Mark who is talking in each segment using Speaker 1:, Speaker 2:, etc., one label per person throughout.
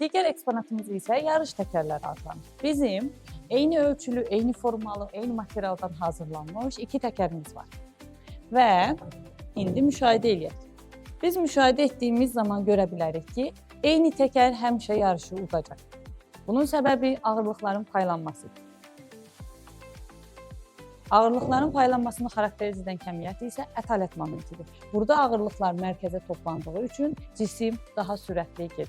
Speaker 1: Digər eksponatımız isə yarış təkərləri adlanır. Bizim eyni ölçülü, eyni formalı, eyni materialdan hazırlanmış 2 təkərimiz var. Və indi müşahidə edək. Biz müşahidə etdiyimiz zaman görə bilərik ki, eyni təkər həmişə yarışı udacaq. Bunun səbəbi ağırlıqların paylanmasıdır. Ağırlıqların paylanmasını xarakteriz edən kəmiyyət isə ətalət momentidir. Burada ağırlıqlar mərkəzə toplandığı üçün cisim daha sürətli gedir.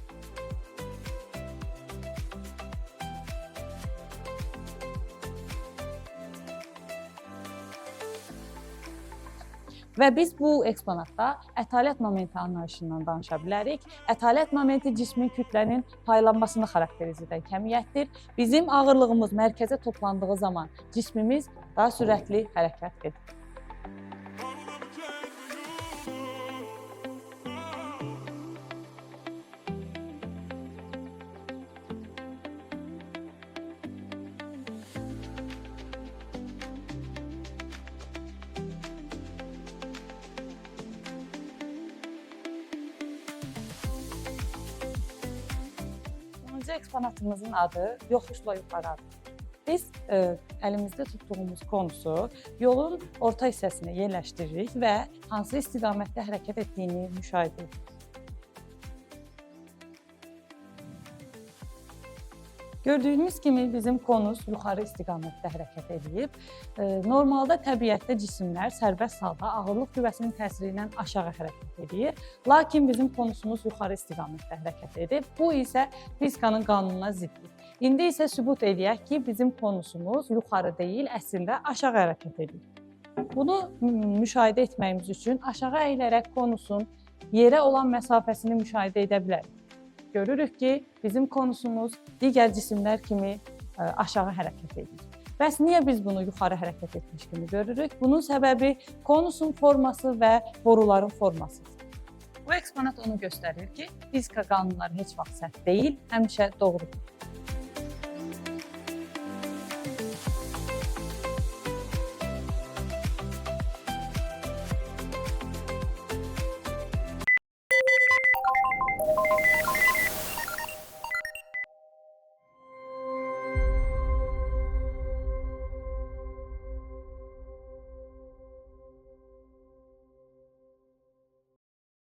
Speaker 1: Və biz bu eksponatda ətalət momenti anlayışından danışa bilərik. Ətalət momenti cismin kütlənin paylanmasını xarakteriz edən kəmiyyətdir. Bizim ağırlığımız mərkəzə toplandığı zaman cismimiz daha sürətli hərəkət edir. Sonuncu eksponatımızın adı yoxuşla yuxarı adıdır. Biz əlimizdə tutduğumuz konusu yolun orta hissəsinə yerləşdiririk və hansı istiqamətdə hərəkət etdiyini müşahidə edirik. Gördüyünüz kimi bizim konus yuxarı istiqamətdə hərəkət edib. Normalda təbiətdə cisimlər sərbəst halda ağırlıq küvəsinin təsiri ilə aşağı hərəkət edir. Lakin bizim konusumuz yuxarı istiqamətdə hərəkət edib. Bu isə fizikanın qanununa ziddir. İndi isə sübut edək ki, bizim konusumuz yuxarı deyil, əslində aşağı hərəkət edir. Bunu müşahidə etməyimiz üçün aşağı əyilərək konusun yerə olan məsafəsini müşahidə edə bilərik. Görürük ki, bizim konusumuz digər cisimlər kimi aşağı hərəkət edir. Bəs niyə biz bunu yuxarı hərəkət etmiş kimi görürük? Bunun səbəbi konusun forması və boruların formasıdır. Bu eksponat onu göstərir ki, fizika qanunları heç vaxt səhv deyil, həmişə doğrudur.